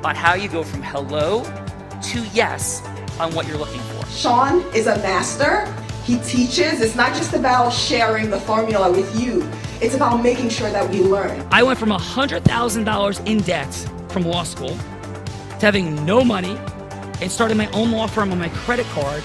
on how you go from hello to yes on what you're looking for. Sean is a master. He teaches. It's not just about sharing the formula with you. It's about making sure that we learn. I went from $100,000 in debt from law school to having no money and starting my own law firm on my credit card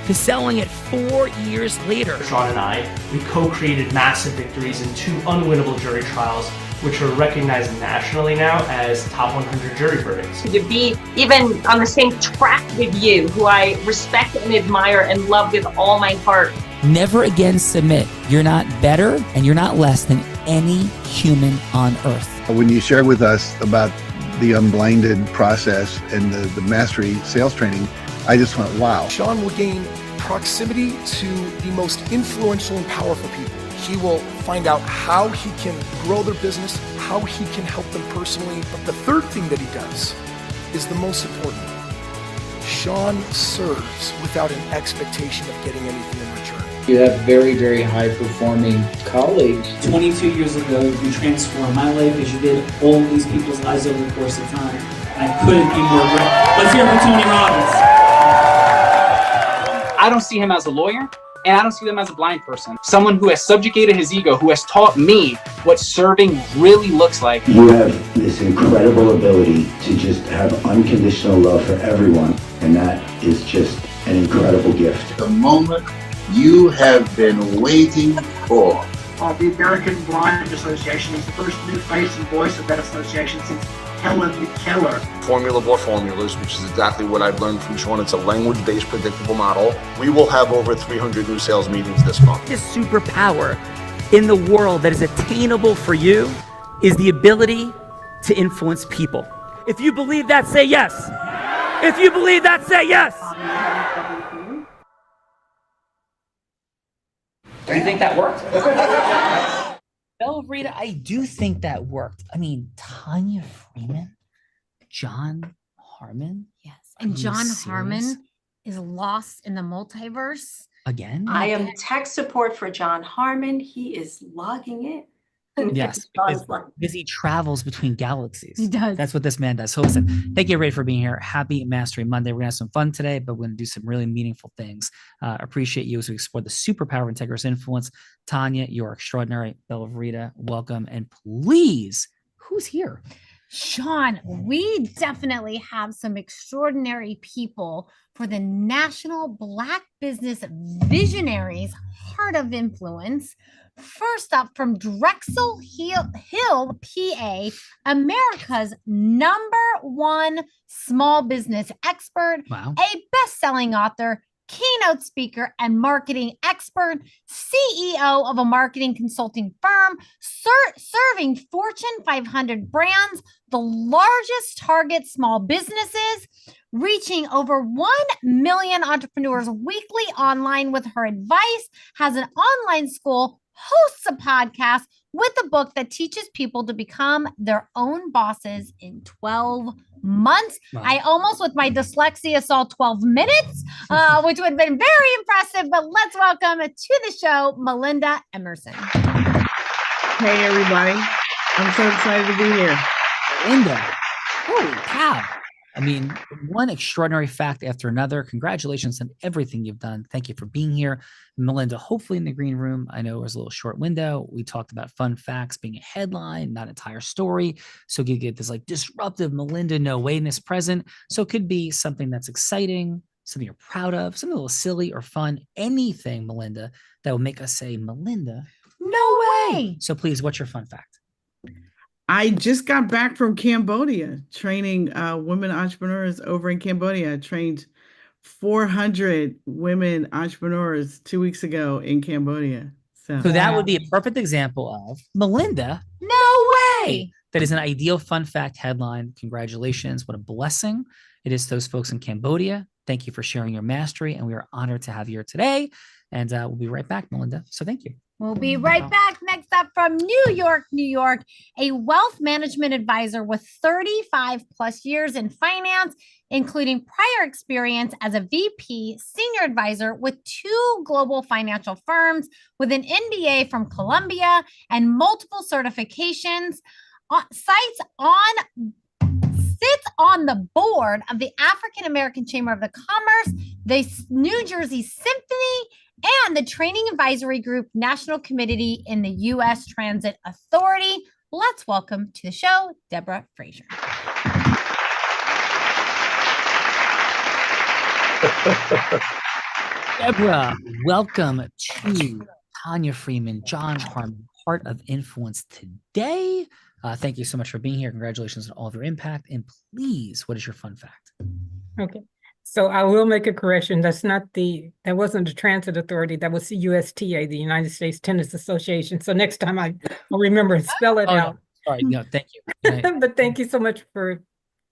to selling it 4 years later. Sean and I, we co-created massive victories in 2 unwinnable jury trials, which are recognized nationally now as top 100 jury verdicts. To be even on the same track with you, who I respect and admire and love with all my heart. Never again submit. You're not better and you're not less than any human on earth. When you shared with us about the unblinded process and the mastery sales training, I just went, wow. Sean will gain proximity to the most influential and powerful people. He will find out how he can grow their business, how he can help them personally. But the third thing that he does is the most important. Sean serves without an expectation of getting anything in return. You have very, very high-performing colleagues. 22 years ago, you transformed my life as you did all these people's lives over the course of time. And I couldn't be more grateful. Let's hear it for Tony Robbins. I don't see him as a lawyer, and I don't see him as a blind person. Someone who has subjugated his ego, who has taught me what serving really looks like. You have this incredible ability to just have unconditional love for everyone, and that is just an incredible gift. The moment you have been waiting for. The American Blind Association is the first new face and voice of that association since Helen Keller. Formula for formulas, which is exactly what I've learned from Sean. It's a language-based predictable model. We will have over 300 new sales meetings this month. This superpower in the world that is attainable for you is the ability to influence people. If you believe that, say yes. If you believe that, say yes. Do you think that worked? Rita, I do think that worked. I mean, Tanya Freeman, John Harmon. Yes, and John Harmon is lost in the multiverse. Again? I am tech support for John Harmon. He is logging it. Yes, because he travels between galaxies. He does. That's what this man does. So listen, thank you, Ray, for being here. Happy Mastery Monday. We're going to have some fun today, but we're going to do some really meaningful things. Appreciate you as we explore the superpower of integrous influence. Tanya, you're extraordinary. Rita, welcome. And please, who's here? Sean, we definitely have some extraordinary people for the National Black Business Visionaries Heart of Influence. First up, from Drexel Hill, PA, America's #1 small business expert, a best-selling author, keynote speaker, and marketing expert, CEO of a marketing consulting firm, serving Fortune 500 brands, the largest target small businesses, reaching over 1 million entrepreneurs weekly online with her advice, has an online school, hosts a podcast with a book that teaches people to become their own bosses in 12 months. Wow. I almost, with my dyslexia, saw 12 minutes, which would have been very impressive. But let's welcome to the show, Melinda Emerson. Hey, everybody. I'm so excited to be here. Melinda, holy cow. I mean, one extraordinary fact after another. Congratulations on everything you've done. Thank you for being here. Melinda, hopefully in the green room. I know it was a little short window. We talked about fun facts being a headline, not an entire story. So you get this like disruptive Melinda no wayness present. So it could be something that's exciting, something you're proud of, something a little silly or fun, anything, Melinda, that will make us say, Melinda, no way. So please, what's your fun fact? I just got back from Cambodia training women entrepreneurs over in Cambodia. I trained 400 women entrepreneurs 2 weeks ago in Cambodia. So that would be a perfect example of Melinda, no way. That is an ideal fun fact headline. Congratulations. What a blessing it is to those folks in Cambodia. Thank you for sharing your mastery. And we are honored to have you here today. And we'll be right back, Melinda. So thank you. We'll be right back. Next up from New York, a wealth management advisor with 35 plus years in finance, including prior experience as a VP senior advisor with 2 global financial firms, with an MBA from Columbia and multiple certifications. sits on the board of the African American Chamber of the Commerce, the New Jersey Symphony, and the Training Advisory Group National Committee in the U.S. Transit Authority. Let's welcome to the show, Deborah Frazier. Deborah, welcome to Tanya Freeman, John Harmon, Heart of Influence today. Thank you so much for being here. Congratulations on all of your impact. And please, what is your fun fact? Okay. So I will make a correction. That wasn't the Transit Authority. That was the USTA, the United States Tennis Association. So next time I'll remember and spell it out. No. Sorry, no, thank you. But thank you so much for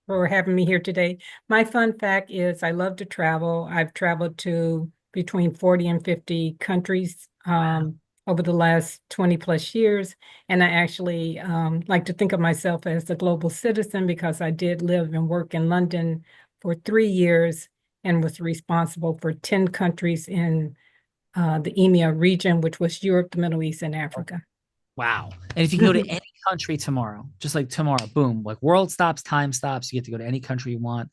having me here today. My fun fact is I love to travel. I've traveled to between 40 and 50 countries over the last 20 plus years. And I actually like to think of myself as a global citizen because I did live and work in London for 3 years and was responsible for 10 countries in the EMEA region, which was Europe, the Middle East, and Africa. Wow. And if you go to any country tomorrow, just like tomorrow, boom, like world stops, time stops, you get to go to any country you want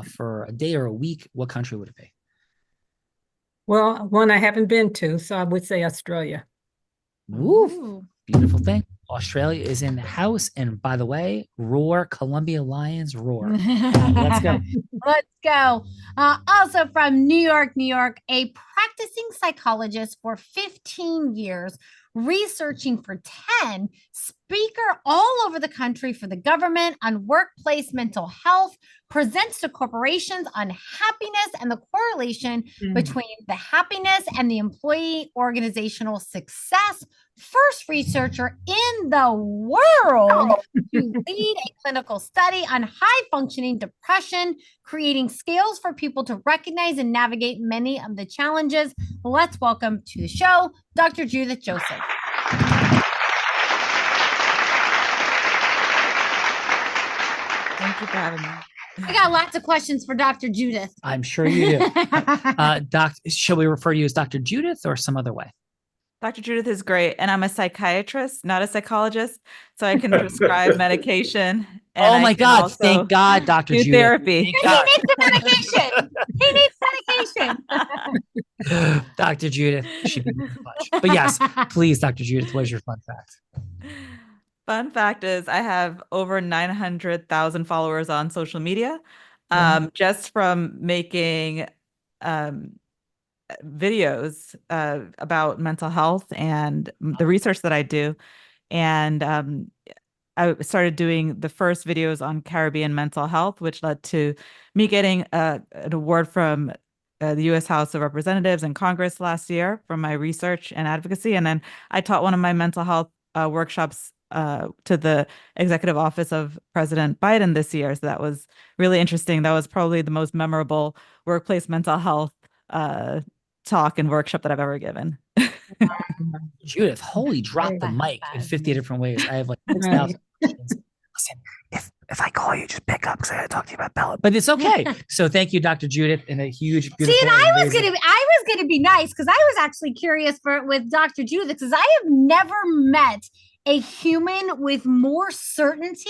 for a day or a week, what country would it be? Well, one I haven't been to, so I would say Australia. Ooh, beautiful thing. Australia is in the house. And by the way, roar, Columbia Lions, roar. Let's go. Let's go. Also from New York, a practicing psychologist for 15 years, researching for 10, speaker all over the country for the government on workplace mental health, presents to corporations on happiness and the correlation between the happiness and the employee organizational success. First researcher in the world to lead a clinical study on high functioning depression, creating skills for people to recognize and navigate many of the challenges. Let's welcome to the show, Dr. Judith Joseph. Thank you for having me. I got lots of questions for Dr. Judith. I'm sure you do. Shall we refer to you as Dr. Judith or some other way? Dr. Judith is great. And I'm a psychiatrist, not a psychologist. So I can prescribe medication. And oh my God. Thank God, Dr. Judith. Therapy. He needs the medication. He needs medication. Dr. Judith, she'd be much. But yes, please, Dr. Judith, what is your fun fact? Fun fact is I have over 900,000 followers on social media, just from making videos about mental health and the research that I do. And I started doing the first videos on Caribbean mental health, which led to me getting an award from the U.S. House of Representatives and Congress last year for my research and advocacy. And then I taught one of my mental health workshops to the executive office of President Biden this year. So that was really interesting. That was probably the most memorable workplace mental health talk and workshop that I've ever given. Judith, holy drop the mic in 50 different ways. I have like 6,000 questions. Listen, if I call you, just pick up because I got to talk to you about ballot. But it's okay. So thank you, Dr. Judith, and a huge, beautiful. See, and I was gonna be nice because I was actually curious with Dr. Judith because I have never met a human with more certainty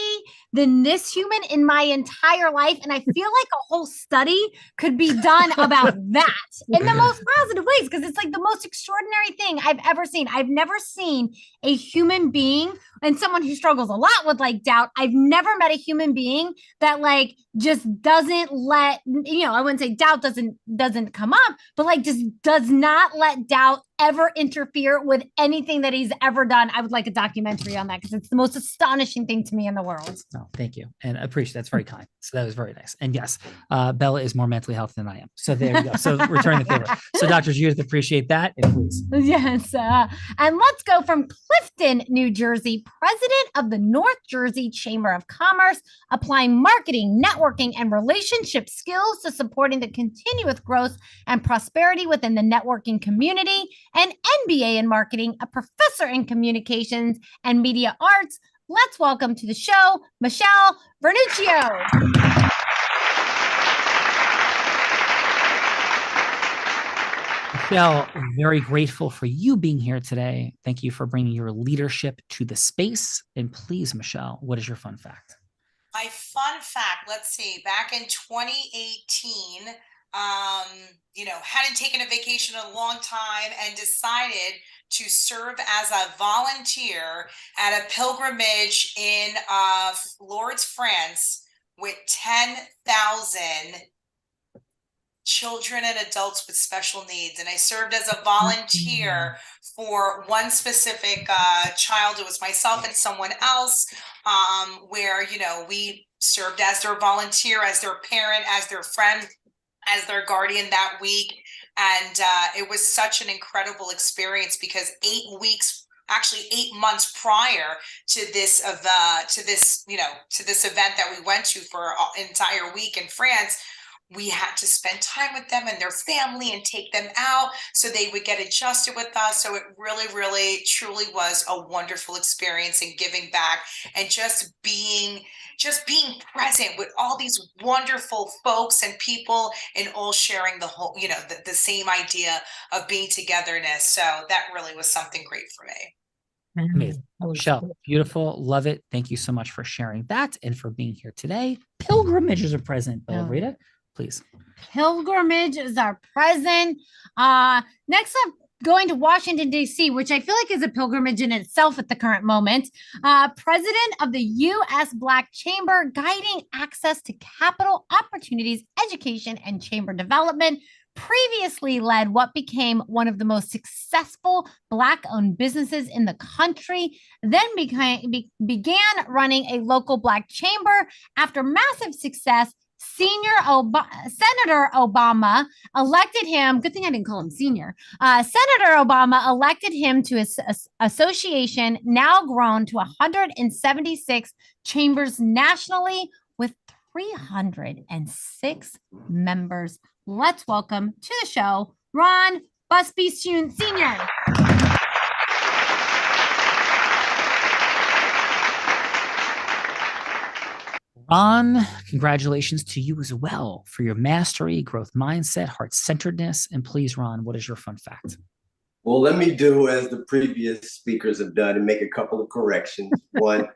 than this human in my entire life. And I feel like a whole study could be done about that in the most positive ways, because it's like the most extraordinary thing I've ever seen. I've never seen a human being, and someone who struggles a lot with like doubt. I've never met a human being that like just doesn't let, I wouldn't say doubt doesn't come up, but like just does not let doubt ever interfere with anything that he's ever done. I would like a documentary on that because it's the most astonishing thing to me in the world. Oh, thank you. And I appreciate that's very kind. So that was very nice. And yes, Bella is more mentally healthy than I am. So there we go. So return the favor. So Dr. Judith, appreciate that. And please. Yes. And let's go from Clifton, New Jersey, president of the North Jersey Chamber of Commerce, applying marketing, networking, and relationship skills to supporting the continuous growth and prosperity within the networking community, an MBA in marketing, a professor in communications and media arts. Let's welcome to the show, Michelle Vernuccio. Michelle, very grateful for you being here today. Thank you for bringing your leadership to the space. And please, Michelle, what is your fun fact? My fun fact, let's see, back in 2018, hadn't taken a vacation in a long time and decided to serve as a volunteer at a pilgrimage in Lourdes, France with 10,000 children and adults with special needs. And I served as a volunteer for one specific child. It was myself and someone else, where, we served as their volunteer, as their parent, as their friend, as their guardian that week. And it was such an incredible experience because 8 months prior to this event that we went to for an entire week in France, we had to spend time with them and their family and take them out so they would get adjusted with us. So it really, really, truly was a wonderful experience in giving back and just being present with all these wonderful folks and people and all sharing the whole, the same idea of being togetherness. So that really was something great for me. Amazing. Michelle, beautiful. Love it. Thank you so much for sharing that and for being here today. Pilgrimages are present, Bill. Rita, please. Pilgrimages are present. Next up, going to Washington, D.C., which I feel like is a pilgrimage in itself at the current moment. President of the U.S. Black Chamber, guiding access to capital opportunities, education, and chamber development. Previously led what became one of the most successful Black-owned businesses in the country, then began running a local Black chamber. After massive success, Senator Obama elected him. Good thing I didn't call him senior. Senator Obama elected him to his association, now grown to 176 chambers nationally with 306 members. Let's welcome to the show, Ron Busby Sr. Ron, congratulations to you as well for your mastery, growth mindset, heart-centeredness. And please, Ron, what is your fun fact? Well, let me do as the previous speakers have done and make a couple of corrections. One,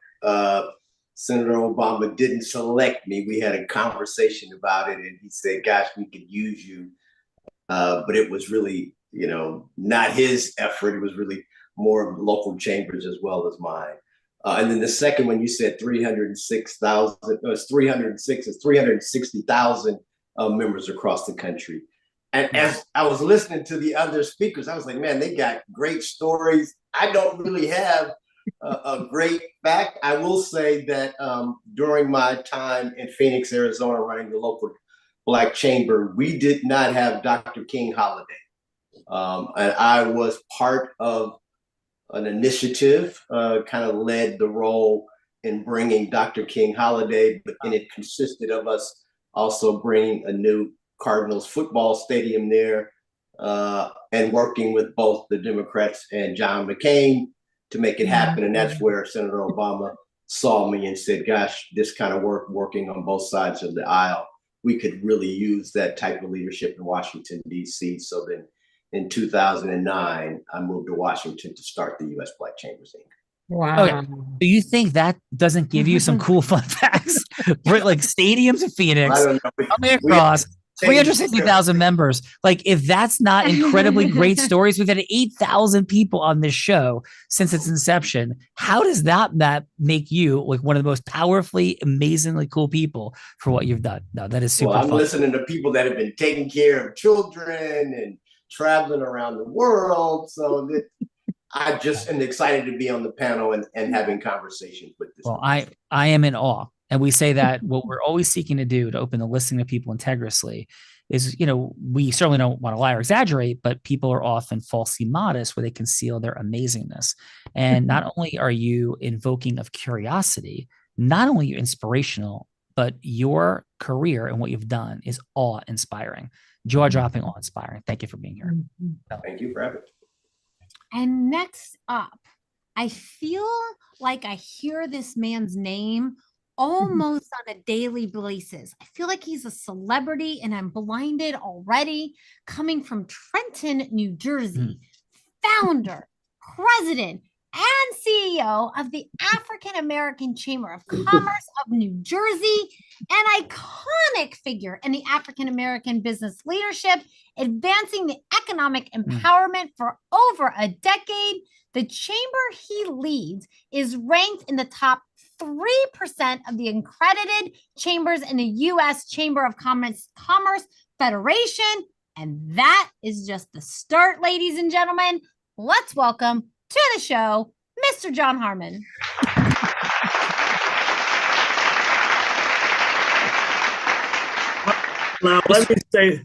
Senator Obama didn't select me. We had a conversation about it and he said, gosh, we could use you. But it was really, not his effort. It was really more of local chambers as well as mine. And then the second one, you said 306,000, it's 306, it's 360,000 members across the country. And as I was listening to the other speakers, I was like, man, they got great stories. I don't really have a great fact. I will say that during my time in Phoenix, Arizona, running the local Black chamber, we did not have Dr. King Holiday. And I was part of an initiative, kind of led the role in bringing Dr. King Holiday, but then it consisted of us also bringing a new Cardinals football stadium there and working with both the Democrats and John McCain to make it happen. And that's where Senator Obama saw me and said, gosh, this kind of working on both sides of the aisle, we could really use that type of leadership in Washington, D.C. So then in 2009, I moved to Washington to start the U.S. Black Chambers Inc. Wow. Okay. Do you think that doesn't give you some cool fun facts? Like stadiums in Phoenix, I don't know. coming across 360,000 members. Like, if that's not incredibly great stories, we've had 8,000 people on this show since its inception. How does that make you like one of the most powerfully, amazingly cool people for what you've done? No, that is super Well, I'm fun. listening to people that have been taking care of children and traveling around the world. So that I just am excited to be on the panel and having conversations with this. Well, I am in awe. And we say that what we're always seeking to do to open the listening to people integrously is, we certainly don't want to lie or exaggerate, but people are often falsely modest where they conceal their amazingness. And not only are you invoking of curiosity, not only are you inspirational, but your career and what you've done is awe-inspiring, jaw-dropping, awe-inspiring. Thank you for being here. Thank you for having me. And next up, I feel like I hear this man's name almost on a daily basis. I feel like he's a celebrity and I'm blinded already. Coming from Trenton, New Jersey, founder, president, and CEO of the African American Chamber of Commerce of New Jersey, an iconic figure in the African American business leadership, advancing the economic empowerment for over a decade. The chamber he leads is ranked in the top 3% of the accredited chambers in the U.S. Chamber of Commerce Federation. And that is just the start, ladies and gentlemen. Let's welcome to the show, Mr. John Harmon. Now, let me say,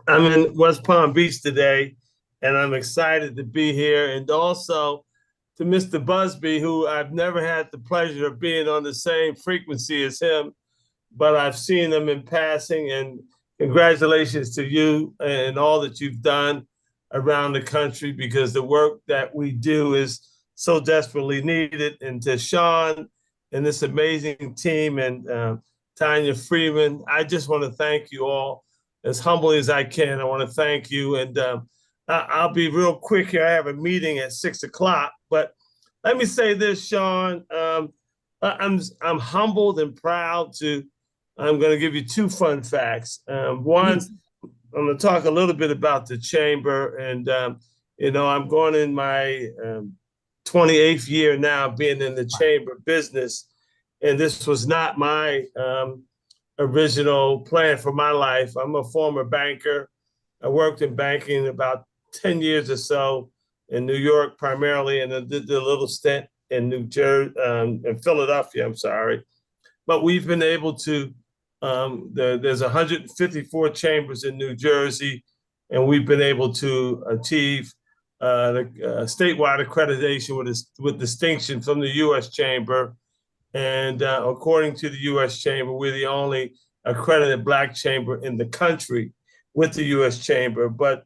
I'm in West Palm Beach today, and I'm excited to be here. And also to Mr. Busby, who I've never had the pleasure of being on the same frequency as him, but I've seen him in passing. And congratulations to you and all that you've done around the country, because the work that we do is so desperately needed. And to Sean and this amazing team and Tanya Freeman, I just want to thank you all as humbly as I can. I want to thank you. And I'll be real quick here. I have a meeting at 6 o'clock, but let me say this, Sean. I'm humbled and proud to, I'm going to give you two fun facts. One, I'm going to talk a little bit about the chamber. And, I'm going in my 28th year now being in the chamber business. And this was not my original plan for my life. I'm a former banker. I worked in banking about 10 years or so in New York primarily, and I did a little stint in New Jersey, in Philadelphia, I'm sorry. But we've been able to, there's 154 chambers in New Jersey, and we've been able to achieve the statewide accreditation with distinction from the U.S. Chamber. And according to the U.S. Chamber, we're the only accredited Black chamber in the country with the U.S. Chamber. But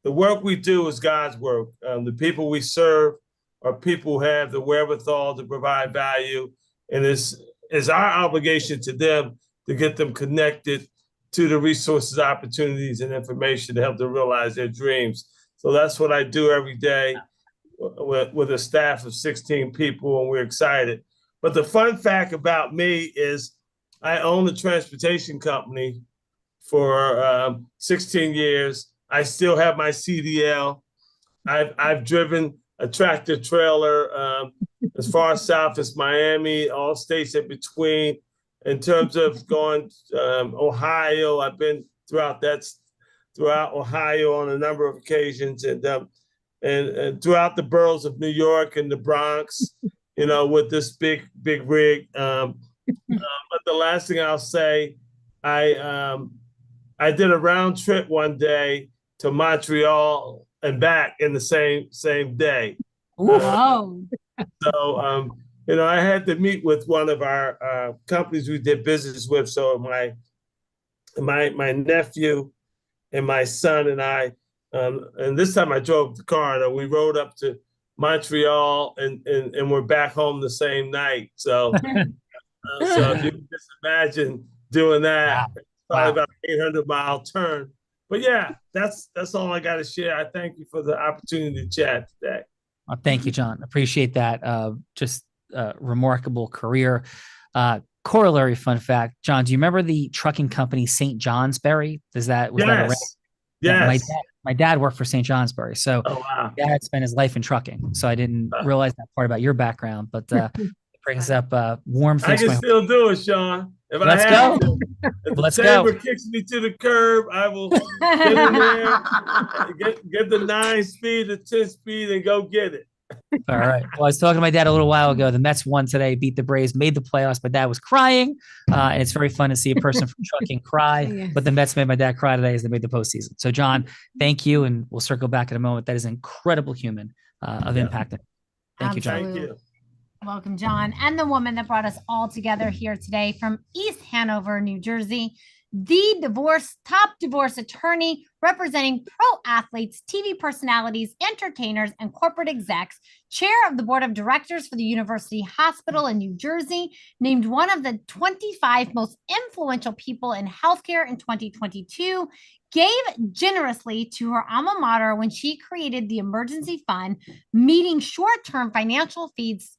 the work we do is God's work. The people we serve are people who have the wherewithal to provide value. And it's our obligation to them to get them connected to the resources, opportunities, and information to help them realize their dreams. So that's what I do every day with a staff of 16 people, and we're excited. But the fun fact about me is I own a transportation company for 16 years. I still have my CDL. I've driven a tractor trailer as far south as Miami, all states in between. In terms of going Ohio, I've been throughout Ohio on a number of occasions, and throughout the boroughs of New York and the Bronx, with this big rig. But the last thing I'll say, I did a round trip one day to Montreal and back in the same day. Wow. So I had to meet with one of our companies we did business with. So my nephew and my son and I, and this time I drove the car, and we rode up to Montreal and we're back home the same night. So so if you can just imagine doing that, it's probably about an 800-mile turn. But yeah, that's all I got to share. I thank you for the opportunity to chat today. Well, thank you, John. Appreciate that. Just remarkable career. Corollary fun fact, John, do you remember the trucking company St. Johnsbury? Was that Yes. Yeah, my dad worked for St. Johnsbury, so my dad spent his life in trucking. So I didn't realize that part about your background, but it brings up warm things. I can still do it, Sean. If Let's I have go. to. If Let's the go. chamber kicks me to the curb, I will get in there, get the 9-speed, the 10-speed, and go get it. All right. Well, I was talking to my dad a little while ago. The Mets won today, beat the Braves, made the playoffs. My dad was crying. And it's very fun to see a person from trucking cry. Yes. But the Mets made my dad cry today as they made the postseason. So, John, thank you. And we'll circle back in a moment. That is an incredible human of impact. Thank you, John. Absolutely. Thank you. Welcome, John, and the woman that brought us all together here today from East Hanover, New Jersey, the top divorce attorney representing pro athletes, TV personalities, entertainers, and corporate execs, chair of the board of directors for the University Hospital in New Jersey, named one of the 25 most influential people in healthcare in 2022, gave generously to her alma mater when she created the emergency fund, meeting short-term financial needs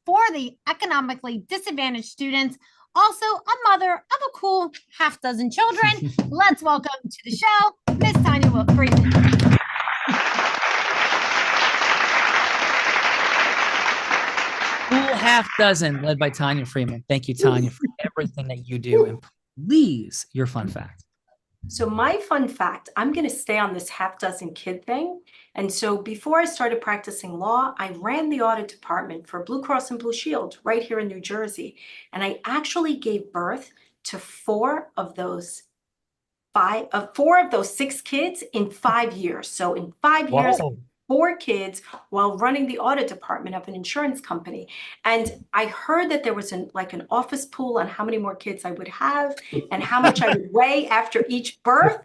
for the economically disadvantaged students. Also a mother of a cool half dozen children. Let's welcome to the show, Miss Tanya Freeman. Cool half dozen, led by Tanya Freeman. Thank you, Tanya, for everything that you do. And please, your fun fact. So my fun fact, I'm going to stay on this half dozen kid thing. And so before I started practicing law, I ran the audit department for Blue Cross and Blue Shield right here in New Jersey. And I actually gave birth to four of those 6 kids in 5 years. So in 5 years, Whoa. 4 kids while running the audit department of an insurance company. And I heard that there was an office pool on how many more kids I would have and how much I would weigh after each birth.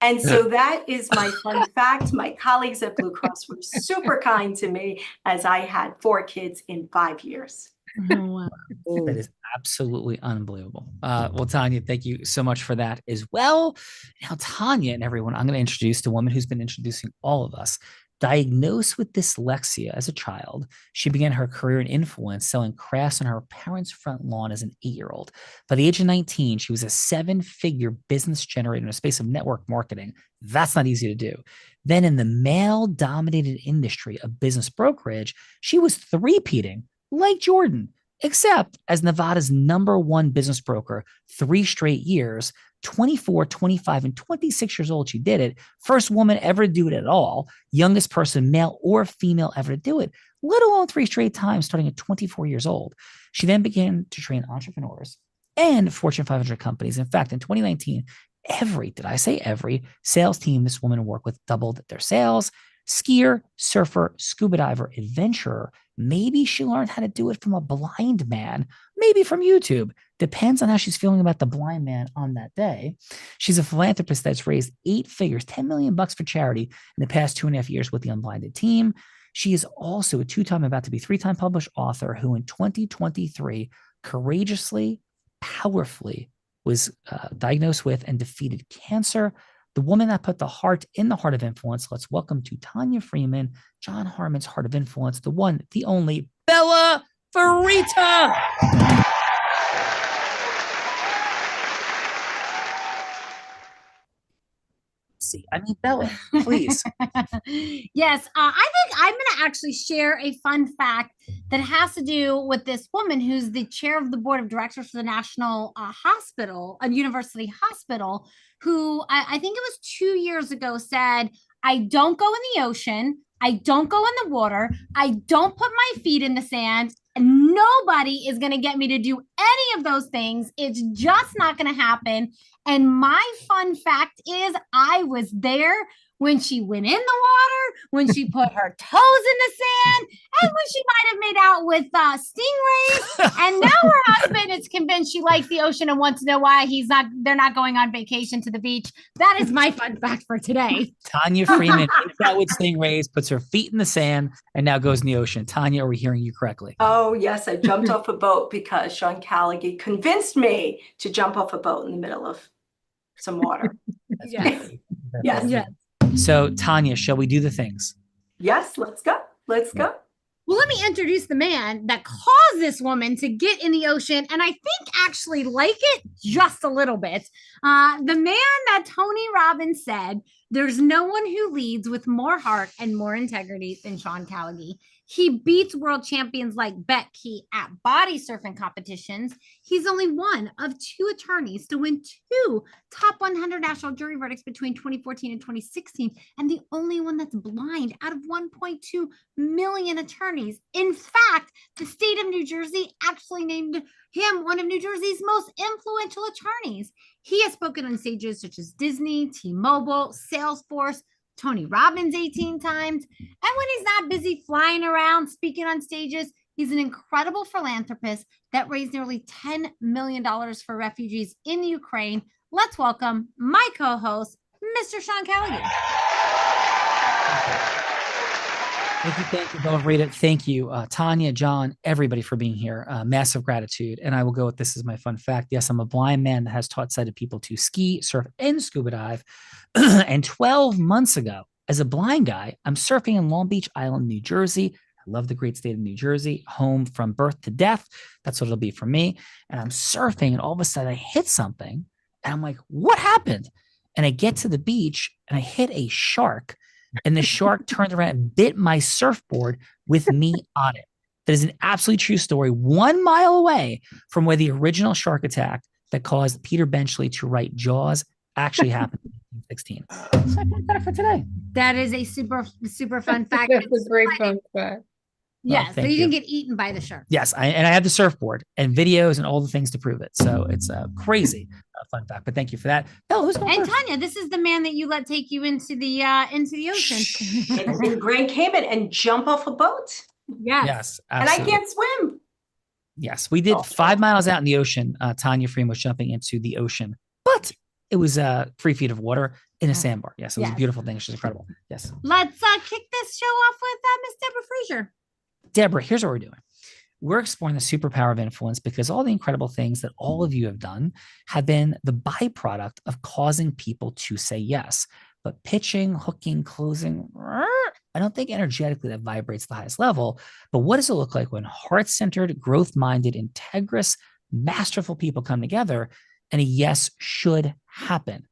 And so that is my fun fact. My colleagues at Blue Cross were super kind to me as I had 4 kids in 5 years. Oh, wow. That is absolutely unbelievable. Well, Tanya, thank you so much for that as well. Now, Tanya and everyone, I'm going to introduce the woman who's been introducing all of us. Diagnosed with dyslexia as a child, she began her career in influence, selling crafts on her parents' front lawn as an 8-year-old. By the age of 19, she was a 7-figure business generator in a space of network marketing. That's not easy to do. Then in the male-dominated industry of business brokerage, she was three-peating like Jordan, except as Nevada's #1 business broker 3 straight years. 24, 25, and 26 years old, she did it. First woman ever to do it at all. Youngest person, male or female, ever to do it, let alone 3 straight times, starting at 24 years old. She then began to train entrepreneurs and Fortune 500 companies. In fact, in 2019, every sales team this woman worked with doubled their sales. Skier, surfer, scuba diver, adventurer. Maybe she learned how to do it from a blind man, maybe from YouTube. Depends on how she's feeling about the blind man on that day. She's a philanthropist that's raised 8 figures, $10 million for charity in the past 2.5 years with the Unblinded team. She is also a 2-time, about to be 3-time published author who in 2023 courageously, powerfully was diagnosed with and defeated cancer. The woman that put the heart in the heart of influence. Let's welcome to Tanya Freeman, John Harmon's heart of influence, the one, the only, Bella Farita. Bella, please. Yes, I think I'm going to actually share a fun fact that has to do with this woman who's the chair of the board of directors for the National Hospital, a university hospital, who I think it was 2 years ago said, I don't go in the ocean. I don't go in the water. I don't put my feet in the sand. Nobody is going to get me to do any of those things. It's just not going to happen. And my fun fact is I was there when she went in the water, when she put her toes in the sand, and when she might have made out with stingrays. And now her husband is convinced she likes the ocean and wants to know why they're not going on vacation to the beach. That is my fun fact for today. Tanya Freeman makes out with stingrays, puts her feet in the sand, and now goes in the ocean. Tanya, are we hearing you correctly? Oh, yes. I jumped off a boat because Sean Callaghan convinced me to jump off a boat in the middle of some water. Yes. Yes. So, Tanya, shall we do the things? Yes, let's go. Let's go. Well, let me introduce the man that caused this woman to get in the ocean, and I think actually like it just a little bit. The man that Tony Robbins said, there's no one who leads with more heart and more integrity than Sean Callaghan. He beats world champions like Becky at body surfing competitions. He's only one of 2 attorneys to win 2 top 100 national jury verdicts between 2014 and 2016, and the only one that's blind out of 1.2 million attorneys. In fact, the state of New Jersey actually named him one of New Jersey's most influential attorneys. He has spoken on stages such as Disney, T-Mobile, Salesforce, Tony Robbins 18 times. And when he's not busy flying around speaking on stages, he's an incredible philanthropist that raised nearly $10 million for refugees in Ukraine. Let's welcome my co-host, Mr. Sean Callaghan. Thank you, Bella Rita. Thank you, Tanya, John, everybody for being here. Massive gratitude. And I will go with this as my fun fact. Yes, I'm a blind man that has taught sighted people to ski, surf, and scuba dive. And 12 months ago, as a blind guy, I'm surfing in Long Beach Island, New Jersey. I love the great state of New Jersey, home from birth to death. That's what it'll be for me. And I'm surfing, and all of a sudden I hit something, and I'm like, what happened? And I get to the beach, and I hit a shark, and the shark turned around and bit my surfboard with me on it. That is an absolutely true story, 1 mile away from where the original shark attack that caused Peter Benchley to write Jaws actually happened in 1916. So I put that for today. That is a super fun fact. That's a great fun fact. Yes, Well, so you didn't get eaten by the shark. Yes, I have the surfboard and videos and all the things to prove it. So it's a crazy fun fact. But thank you for that. Bella, who's going And first? Tanya, this is the man that you let take you into the ocean. And Grand Cayman and jump off a boat. Yes, And I absolutely. can't swim. Yes, we did 5 miles out in the ocean. Tanya Freeman was jumping into the ocean, but it was 3 feet of water in a sandbar. Yes, it was a Yes. beautiful thing. She's incredible. Yes. Let's kick this show off with Miss Deborah Fraser. Deborah, here's what we're doing. We're exploring the superpower of influence because all the incredible things that all of you have done have been the byproduct of causing people to say yes. But pitching, hooking, closing, I don't think energetically that vibrates the highest level. But what does it look like when heart-centered, growth-minded, integrous, masterful people come together and a yes should happen?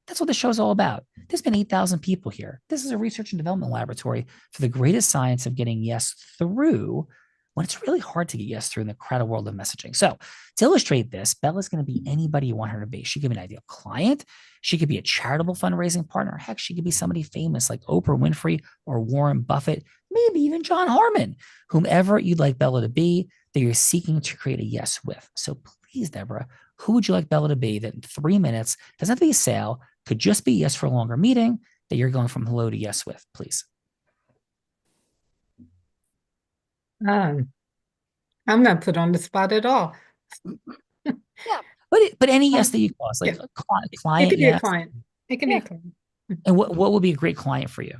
That's what the show's all about. There's been 8,000 people here. This is a research and development laboratory for the greatest science of getting yes through when it's really hard to get yes through in the crowded world of messaging. So to illustrate this, Bella's going to be anybody you want her to be. She could be an ideal client. She could be a charitable fundraising partner. Heck, she could be somebody famous like Oprah Winfrey or Warren Buffett, maybe even John Harmon, whomever you'd like Bella to be that you're seeking to create a yes with. So please, Deborah, who would you like Bella to be that in 3 minutes, doesn't have to be a sale, could just be yes for a longer meeting that you're going from hello to yes with, please? I'm not put on the spot at all. But any yes that you cause, like a client, It could be yes. a client. It could be a client. And what would be a great client for you?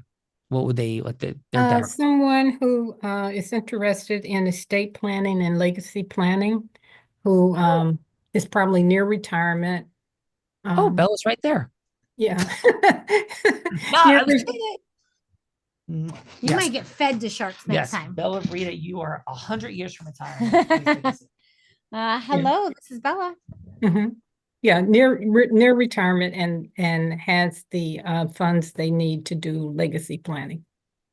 What would they like? Their demographic? Someone who is interested in estate planning and legacy planning, who is probably near retirement. Bella's right there. Yeah. You might get fed to sharks next time. Bella Rita, you are 100 years from retirement. Hello, this is Bella. Mm-hmm. Yeah, near retirement and has the funds they need to do legacy planning.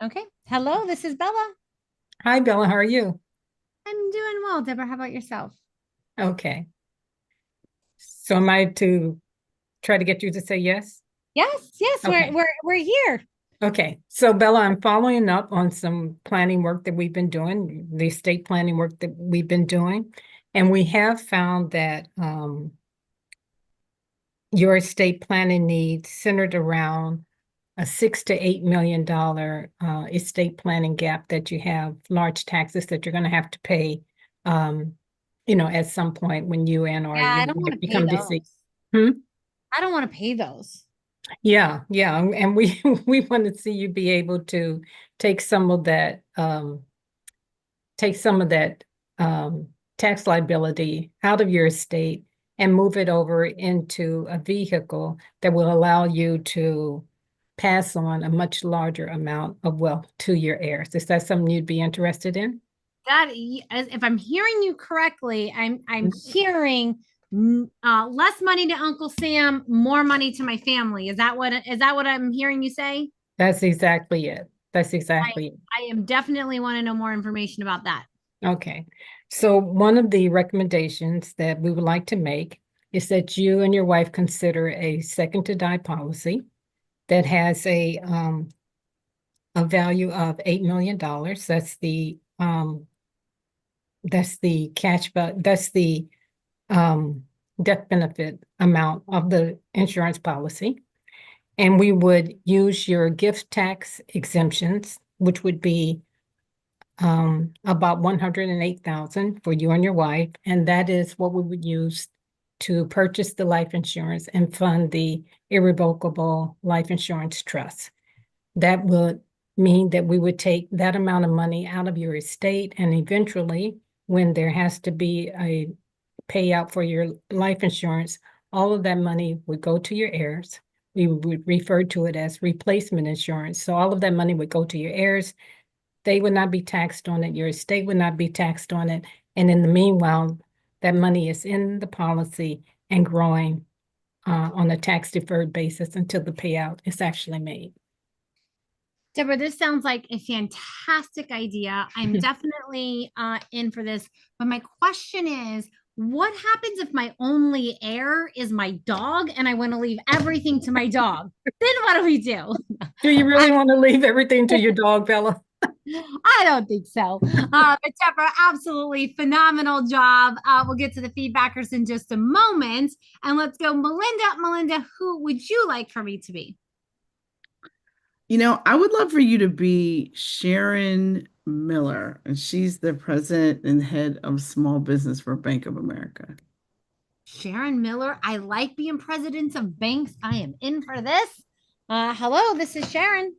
Okay. Hello, this is Bella. Hi, Bella. How are you? I'm doing well, Deborah. How about yourself? Okay. So am I to try to get you to say yes? Yes, Okay. we're here. Okay. So Bella, I'm following up on some planning work that we've been doing, the estate planning work that we've been doing. And we have found that your estate planning needs centered around a $6 to $8 million estate planning gap that you have, large taxes that you're going to have to pay, at some point when you and or Yeah, I you don't want to pay become those. deceased. Hmm? I don't want to pay those. Yeah, and we we want to see you be able to take some of that tax liability out of your estate and move it over into a vehicle that will allow you to pass on a much larger amount of wealth to your heirs. Is that something you'd be interested in? That if I'm hearing you correctly, I'm hearing less money to Uncle Sam, more money to my family. Is that what I'm hearing you say? That's exactly it. That's exactly it. I am definitely want to know more information about that. Okay. So one of the recommendations that we would like to make is that you and your wife consider a second to die policy that has a value of $8 million. That's the cash, but that's the death benefit amount of the insurance policy. And we would use your gift tax exemptions, which would be about $108,000 for you and your wife. And that is what we would use to purchase the life insurance and fund the irrevocable life insurance trust. That would mean that we would take that amount of money out of your estate, and eventually, when there has to be a payout for your life insurance, all of that money would go to your heirs. We would refer to it as replacement insurance. So all of that money would go to your heirs. They would not be taxed on it. Your estate would not be taxed on it. And in the meanwhile, that money is in the policy and growing on a tax deferred basis until the payout is actually made. Deborah, this sounds like a fantastic idea. I'm definitely in for this. But my question is, what happens if my only heir is my dog and I want to leave everything to my dog? Then what do we do? Do you really want to leave everything to your dog, Bella? I don't think so. But Deborah, absolutely phenomenal job. We'll get to the feedbackers in just a moment. And let's go, Melinda. Melinda, who would you like for me to be? You know, I would love for you to be Sharon Miller, and she's the president and head of small business for Bank of America. Sharon Miller. I like being president of banks. I am in for this. Hello, this is Sharon.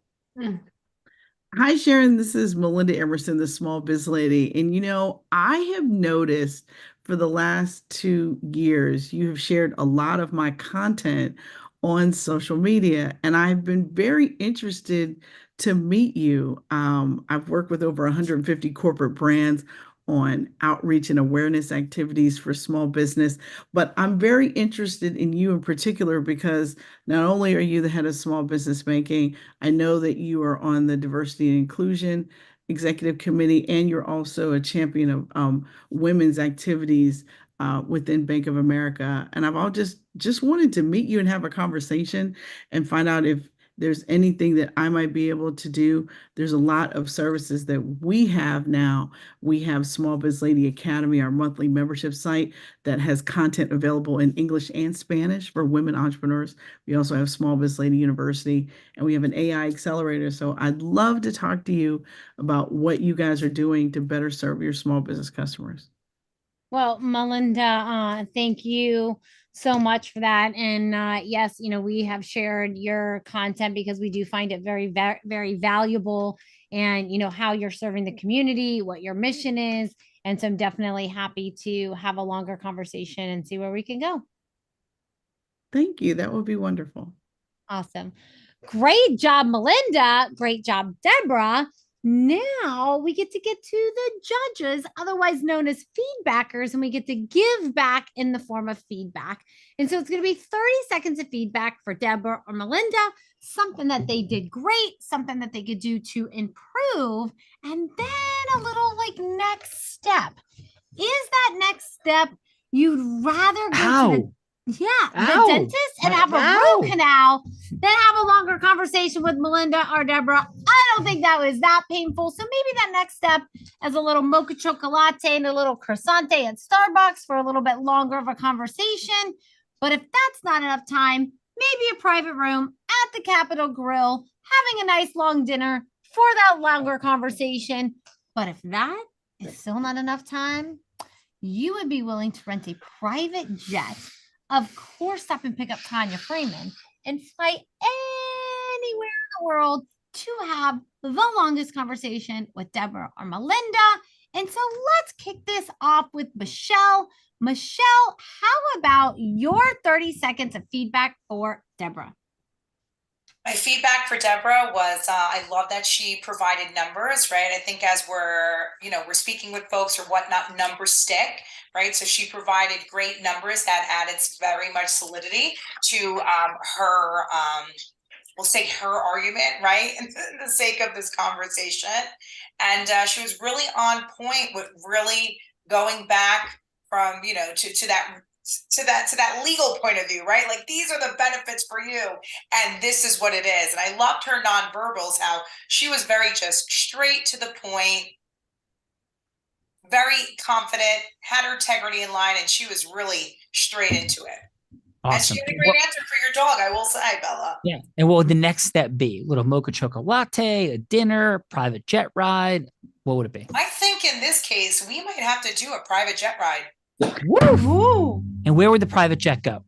Hi, Sharon. This is Melinda Emerson, the small biz lady. And, you know, I have noticed for the last 2 years, you have shared a lot of my content on social media, and I've been very interested to meet you. I've worked with over 150 corporate brands on outreach and awareness activities for small business, but I'm very interested in you in particular because not only are you the head of small business banking, I know that you are on the diversity and inclusion executive committee, and you're also a champion of women's activities within Bank of America. And I've all just wanted to meet you and have a conversation and find out if there's anything that I might be able to do. There's a lot of services that we have now. We have Small Biz Lady Academy, our monthly membership site that has content available in English and Spanish for women entrepreneurs. We also have Small Biz Lady University, and we have an AI accelerator. So I'd love to talk to you about what you guys are doing to better serve your small business customers. Well, Melinda, thank you so much for that. And yes, you know, we have shared your content because we do find it very, very valuable, and, you know, how you're serving the community, what your mission is. And so I'm definitely happy to have a longer conversation and see where we can go. Thank you. That would be wonderful. Awesome. Great job, Melinda. Great job, Deborah. Now we get to the judges, otherwise known as feedbackers, and we get to give back in the form of feedback. And so it's going to be 30 seconds of feedback for Deborah or Melinda, something that they did great, something that they could do to improve, and then a little like next step. Is that next step you'd rather go to the dentist and have a root canal than have a longer conversation with Melinda or Deborah? I don't think that was that painful. So maybe that next step is a little mocha chocolate and a little croissant at Starbucks for a little bit longer of a conversation. But if that's not enough time, maybe a private room at the Capitol Grill, having a nice long dinner for that longer conversation. But if that is still not enough time, you would be willing to rent a private jet, of course, stop and pick up Tanya Freeman, and fly anywhere in the world to have the longest conversation with Deborah or Melinda. And so let's kick this off with Michelle. Michelle, how about your 30 seconds of feedback for Deborah? My feedback for Deborah was I love that she provided numbers, right? I think as we're speaking with folks or whatnot, numbers stick, right? So she provided great numbers that added very much solidity to her, we'll say her argument, right? For the sake of this conversation. And she was really on point with really going back from, to that legal point of view, right? Like, these are the benefits for you, and this is what it is. And I loved her nonverbals, how she was very just straight to the point, very confident, had her integrity in line, and she was really straight into it. Awesome. And she had a great answer for your dog, I will say, Bella. Yeah. And what would the next step be? A little mocha chocolate latte, a dinner, private jet ride? What would it be? I think in this case, we might have to do a private jet ride. Woo! And where would the private jet go?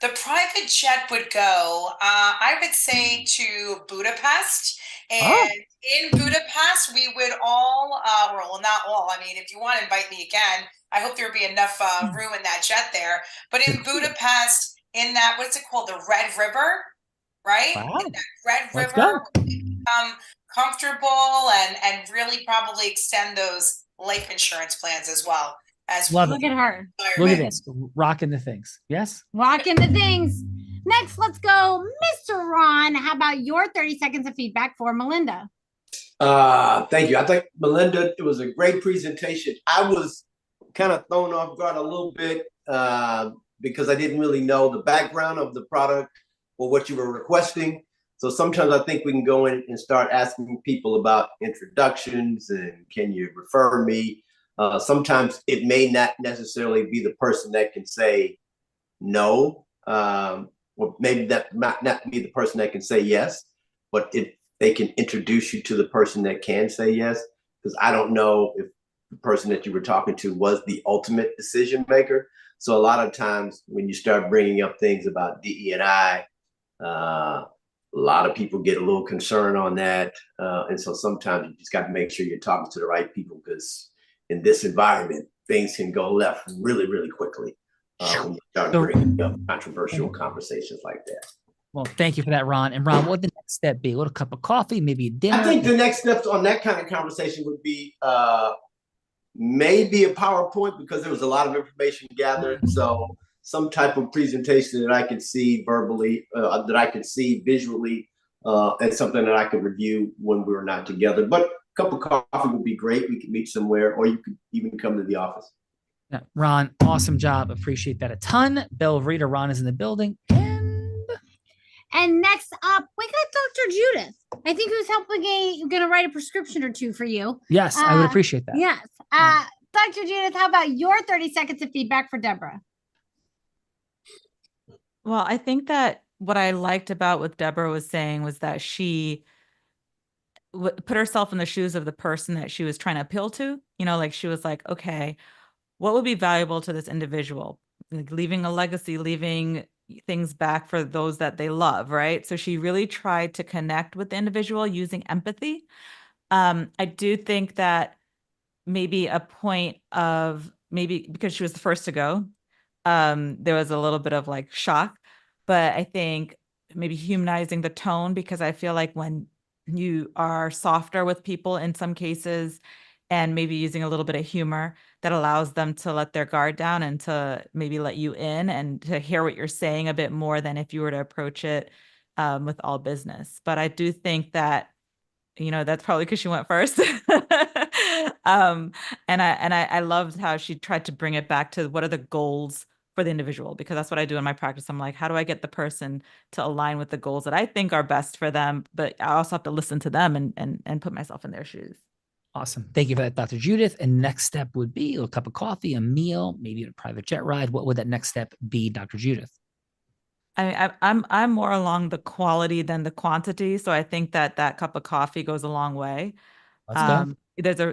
The private jet would go, I would say, to Budapest And in Budapest, we would all, well, not all. I mean, if you want to invite me again, I hope there'll be enough room in that jet there. But in Budapest, in that, what's it called? The Red River, right? Wow. In that Red Let's River, go. become comfortable and really probably extend those life insurance plans as well. Look at her. Look at this, rocking the things. Yes. Rocking the things. Next, let's go, Mr. Ron. How about your 30 seconds of feedback for Melinda? Thank you. I think, Melinda, it was a great presentation. I was kind of thrown off guard a little bit because I didn't really know the background of the product or what you were requesting. So sometimes I think we can go in and start asking people about introductions and can you refer me? Sometimes it may not necessarily be the person that can say no, or maybe that might not be the person that can say yes, but if they can introduce you to the person that can say yes, because I don't know if the person that you were talking to was the ultimate decision maker. So a lot of times when you start bringing up things about DE&I, a lot of people get a little concerned on that. And so sometimes you just got to make sure you're talking to the right people, because in this environment, things can go left really, really quickly when you start bringing up controversial conversations like that. Well, thank you for that, Ron. And Ron, what would the next step be? A little cup of coffee, maybe a dinner? I think the next steps on that kind of conversation would be maybe a PowerPoint, because there was a lot of information gathered. So some type of presentation that I could see verbally, that I could see visually, and something that I could review when we were not together. But a cup of coffee would be great. We could meet somewhere, or you could even come to the office. Yeah, Ron, awesome job. Appreciate that a ton. Bell Rita, Ron is in the building. And next up, we got Dr. Judith. I think who's going to write a prescription or two for you. Yes, I would appreciate that. Yes. Dr. Judith, how about your 30 seconds of feedback for Deborah? Well, I think that what I liked about what Deborah was saying was that she put herself in the shoes of the person that she was trying to appeal to. You know, like she was like, okay, what would be valuable to this individual? Like leaving a legacy, leaving things back for those that they love, right? So she really tried to connect with the individual using empathy. I do think that maybe a point of, maybe because she was the first to go, there was a little bit of like shock, but I think maybe humanizing the tone, because I feel like when you are softer with people in some cases, and maybe using a little bit of humor, that allows them to let their guard down and to maybe let you in and to hear what you're saying a bit more than if you were to approach it with all business. But I do think that, you know, that's probably because she went first. And I loved how she tried to bring it back to what are the goals for the individual, because that's what I do in my practice. I'm like, how do I get the person to align with the goals that I think are best for them? But I also have to listen to them and put myself in their shoes. Awesome. Thank you for that, Dr. Judith. And next step would be a little cup of coffee, a meal, maybe a private jet ride. What would that next step be, Dr. Judith? I'm more along the quality than the quantity. So I think that that cup of coffee goes a long way. Let's go.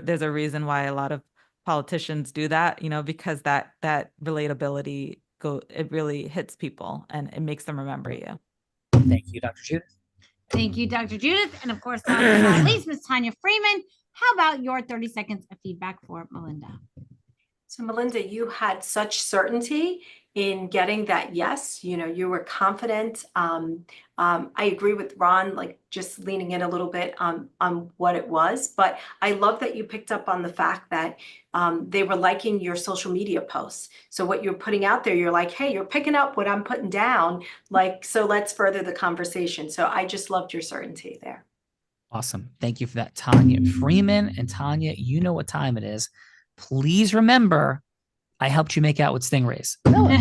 There's a reason why a lot of politicians do that, you know, because that relatability it really hits people and it makes them remember you. Thank you, Dr. Judith. Thank you, Dr. Judith. And of course, last but not least, Ms. Tanya Freeman. How about your 30 seconds of feedback for Melinda? So Melinda, you had such certainty in getting that yes. You know, you were confident. I agree with Ron, like just leaning in a little bit on what it was. But I love that you picked up on the fact that they were liking your social media posts. So what you're putting out there, you're like, hey, you're picking up what I'm putting down. Like, so let's further the conversation. So I just loved your certainty there. Awesome. Thank you for that, Tanya Freeman. And Tanya, you know what time it is. Please remember, I helped you make out with stingrays. Tanya,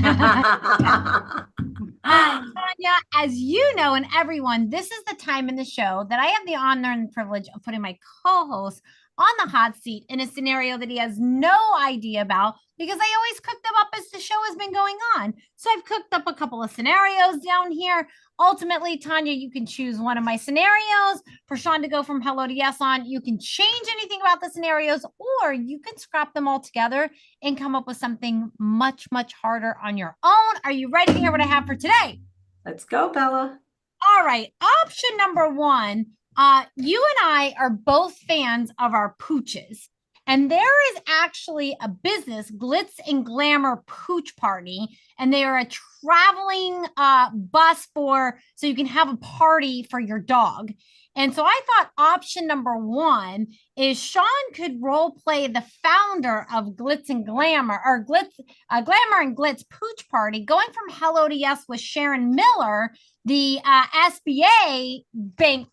as you know, and everyone, this is the time in the show that I have the honor and privilege of putting my co-host on the hot seat in a scenario that he has no idea about, because I always cook them up as the show has been going on. So I've cooked up a couple of scenarios down here. Ultimately, Tanya, you can choose one of my scenarios for Sean to go from hello to yes on. You can change anything about the scenarios, or you can scrap them all together and come up with something much, much harder on your own. Are you ready to hear what I have for today? Let's go, Bella. All right. Option number one. you and I are both fans of our pooches. And there is actually a business, Glitz and Glamour Pooch Party, and they are a traveling bus so you can have a party for your dog. And so I thought option number one is Sean could role play the founder of Glitz and Glamour, or Glamour and Glitz Pooch Party, going from Hello to Yes with Sharon Miller, the SBA bank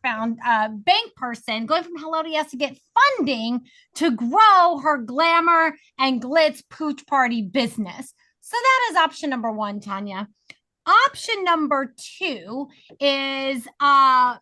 person, going from Hello to Yes to get funding to grow her Glamour and Glitz Pooch Party business. So that is option number one, Tanya. Option number two is,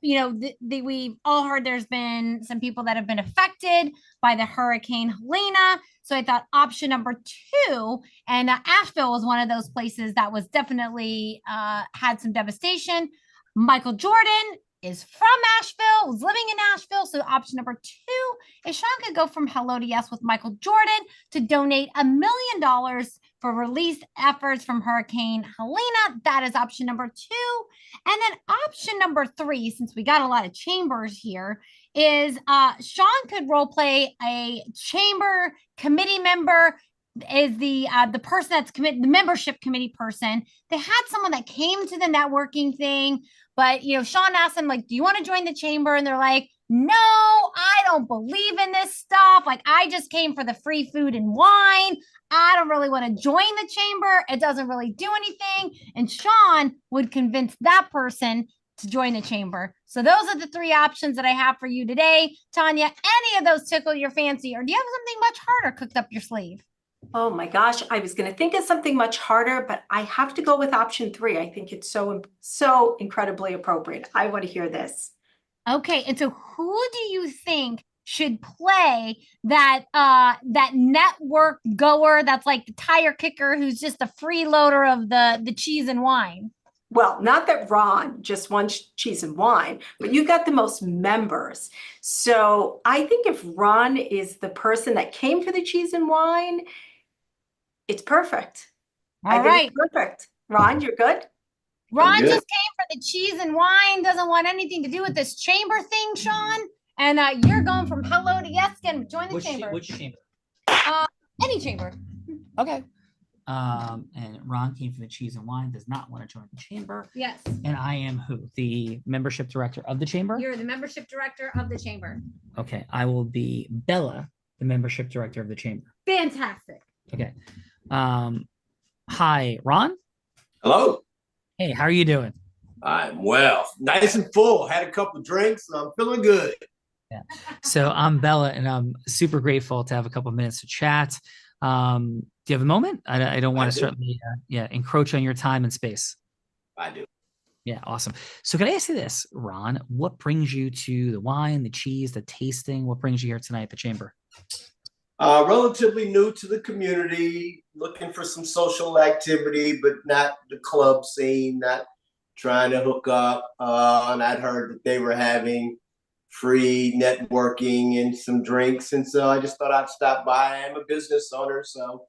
we've all heard there's been some people that have been affected by the Hurricane Helena. So I thought option number two, and Asheville was one of those places that was definitely had some devastation. Michael Jordan is from Asheville, was living in Asheville. So option number two is Sean could go from Hello to Yes with Michael Jordan to donate $1 million for relief efforts from Hurricane Helena. That is option number two. And then option number three, since we got a lot of chambers here, is Sean could role play a chamber committee member, is the person that's the membership committee person. They had someone that came to the networking thing, but Sean asked them, like, do you want to join the chamber? And they're like, no, I don't believe in this stuff. Like, I just came for the free food and wine. I don't really want to join the chamber. It doesn't really do anything. And Sean would convince that person to join the chamber. So those are the three options that I have for you today. Tanya, any of those tickle your fancy, or do you have something much harder cooked up your sleeve? Oh my gosh, I was going to think of something much harder, but I have to go with option three. I think it's so incredibly appropriate. I want to hear this. Okay, and so who do you think should play that network goer that's like the tire kicker who's just a freeloader of the cheese and wine? Well, not that Ron just wants cheese and wine, but you've got the most members. So I think if Ron is the person that came for the cheese and wine, it's perfect. All right. It's perfect. Ron, you're good? Ron just came for the cheese and wine, doesn't want anything to do with this chamber thing, Sean. And you're going from Hello to Yes, again, join the chamber. Which chamber? Any chamber. Okay. And Ron came for the cheese and wine, does not want to join the chamber. Yes. And I am who? The membership director of the chamber? You're the membership director of the chamber. Okay. I will be Bella, the membership director of the chamber. Fantastic. Okay. Hi, Ron. Hello. Hey, how are you doing? I'm well. Nice and full. Had a couple of drinks, so I'm feeling good. Yeah. So I'm Bella, and I'm super grateful to have a couple of minutes to chat. Do you have a moment? I don't want to certainly encroach on your time and space. I do. Yeah, awesome. So can I ask you this, Ron? What brings you to the wine, the cheese, the tasting? What brings you here tonight at the chamber? Relatively new to the community, looking for some social activity, but not the club scene, not trying to hook up. And I'd heard that they were having free networking and some drinks. And so I just thought I'd stop by. I'm a business owner, so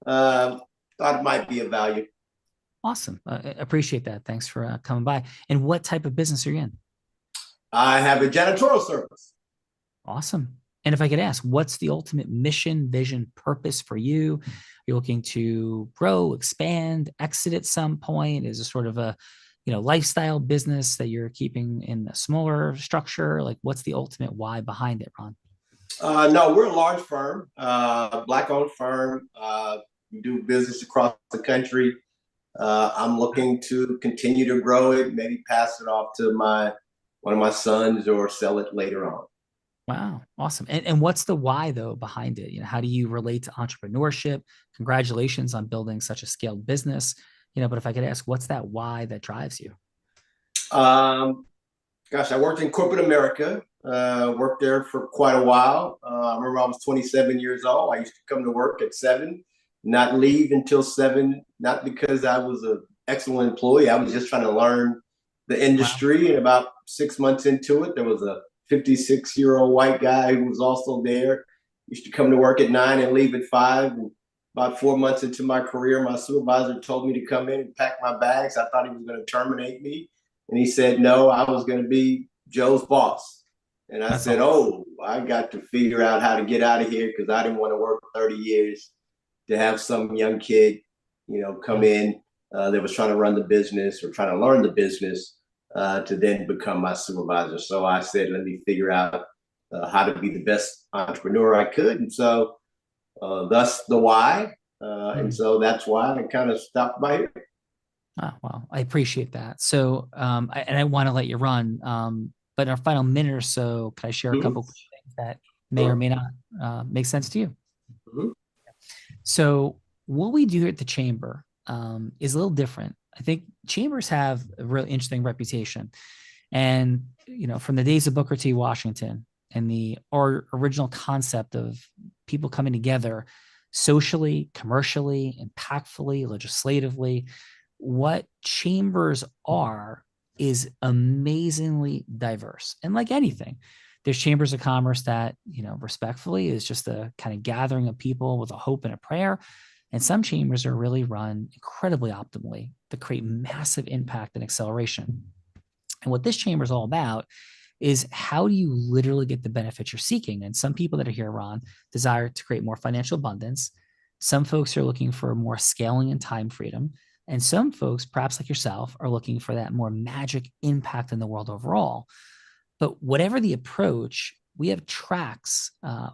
thought it might be of value. Awesome. Appreciate that. Thanks for coming by. And what type of business are you in? I have a janitorial service. Awesome. And if I could ask, what's the ultimate mission, vision, purpose for you? You're looking to grow, expand, exit at some point? Is it sort of a lifestyle business that you're keeping in a smaller structure? Like, what's the ultimate why behind it, Ron? No, we're a large firm, Black-owned firm. We do business across the country. I'm looking to continue to grow it, maybe pass it off to one of my sons or sell it later on. Wow. Awesome. And what's the why though behind it? How do you relate to entrepreneurship? Congratulations on building such a scaled business. But if I could ask, what's that why that drives you? I worked in corporate America, worked there for quite a while. I remember I was 27 years old. I used to come to work at 7, not leave until 7, not because I was an excellent employee. I was just trying to learn the industry. Wow. And about 6 months into it, there was a 56-year-old white guy who was also there. Used to come to work at 9 and leave at 5. And about 4 months into my career, my supervisor told me to come in and pack my bags. I thought he was going to terminate me. And he said, no, I was going to be Joe's boss. And I That's said, awesome. oh, I got to figure out how to get out of here because I didn't want to work 30 years to have some young kid, come in that was trying to run the business or trying to learn the business to then become my supervisor. So I said, let me figure out how to be the best entrepreneur I could. And so thus the why. And so that's why I kind of stopped by here. Oh, well, I appreciate that. So, and I want to let you run, but in our final minute or so, can I share a couple of things that may or may not make sense to you? So, what we do here at the Chamber is a little different. I think chambers have a really interesting reputation, and from the days of Booker T. Washington and the original concept of people coming together socially, commercially, impactfully, legislatively. What chambers are is amazingly diverse. And like anything, there's chambers of commerce that, respectfully is just a kind of gathering of people with a hope and a prayer. And some chambers are really run incredibly optimally to create massive impact and acceleration. And what this chamber is all about is how do you literally get the benefits you're seeking? And some people that are here, Ron, desire to create more financial abundance. Some folks are looking for more scaling and time freedom. And some folks, perhaps like yourself, are looking for that more magic impact in the world overall. But whatever the approach, we have tracks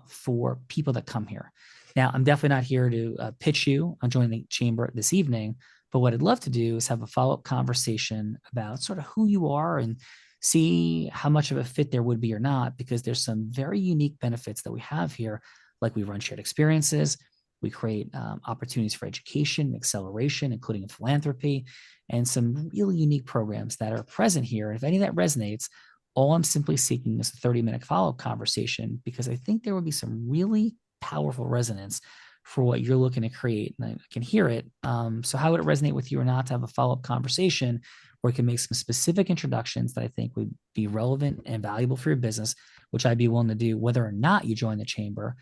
for people that come here. Now, I'm definitely not here to pitch you on joining the chamber this evening, but what I'd love to do is have a follow-up conversation about sort of who you are and see how much of a fit there would be or not, because there's some very unique benefits that we have here, like we run shared experiences. We create opportunities for education, acceleration, including in philanthropy, and some really unique programs that are present here. And if any of that resonates, all I'm simply seeking is a 30-minute follow-up conversation, because I think there would be some really powerful resonance for what you're looking to create. And I can hear it. So how would it resonate with you or not to have a follow-up conversation where we can make some specific introductions that I think would be relevant and valuable for your business, which I'd be willing to do whether or not you join the chamber.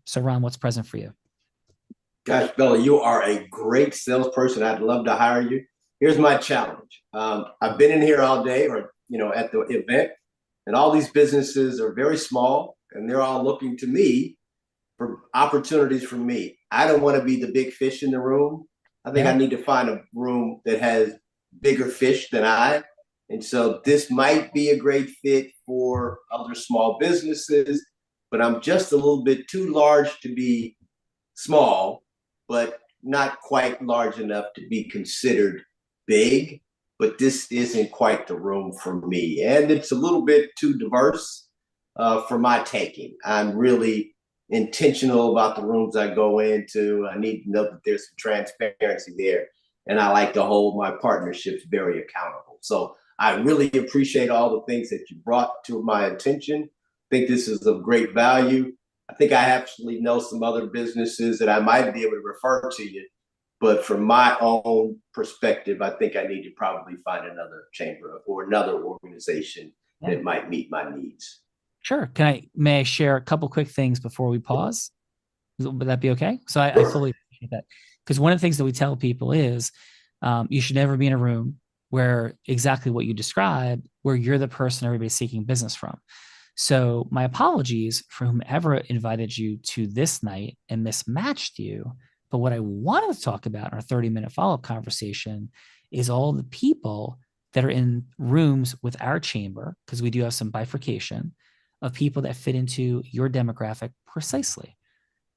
So Ron, what's present for you? Gosh, Bella, you are a great salesperson. I'd love to hire you. Here's my challenge. I've been in here all day or, at the event, and all these businesses are very small and they're all looking to me for opportunities for me. I don't want to be the big fish in the room. I think I need to find a room that has bigger fish than I. And so this might be a great fit for other small businesses, but I'm just a little bit too large to be small, but not quite large enough to be considered big. But this isn't quite the room for me. And it's a little bit too diverse for my taking. I'm really intentional about the rooms I go into. I need to know that there's some transparency there. And I like to hold my partnerships very accountable. So I really appreciate all the things that you brought to my attention. I think this is of great value. I think I actually know some other businesses that I might be able to refer to you. But from my own perspective, I think I need to probably find another chamber or another organization that might meet my needs. Sure. May I share a couple quick things before we pause? Would that be okay? So I fully appreciate that. Because one of the things that we tell people is you should never be in a room where exactly what you described, where you're the person everybody's seeking business from. So my apologies for whomever invited you to this night and mismatched you. But what I wanted to talk about in our 30-minute follow-up conversation is all the people that are in rooms with our chamber, because we do have some bifurcation of people that fit into your demographic precisely.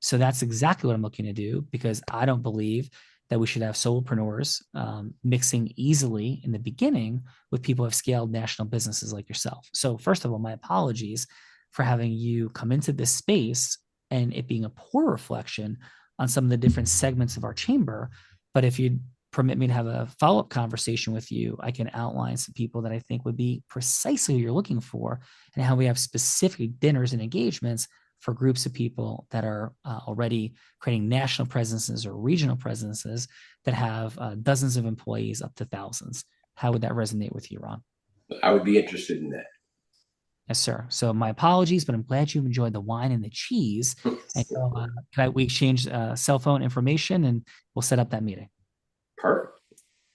So that's exactly what I'm looking to do, because I don't believe that we should have solopreneurs mixing easily in the beginning with people who have scaled national businesses like yourself. So first of all, my apologies for having you come into this space and it being a poor reflection on some of the different segments of our chamber. But if you'd permit me to have a follow-up conversation with you, I can outline some people that I think would be precisely who you're looking for, and how we have specific dinners and engagements for groups of people that are already creating national presences or regional presences that have dozens of employees up to thousands. How would that resonate with you, Ron? I would be interested in that. Yes, sir. So my apologies, but I'm glad you've enjoyed the wine and the cheese. And we exchange cell phone information and we'll set up that meeting. Perfect.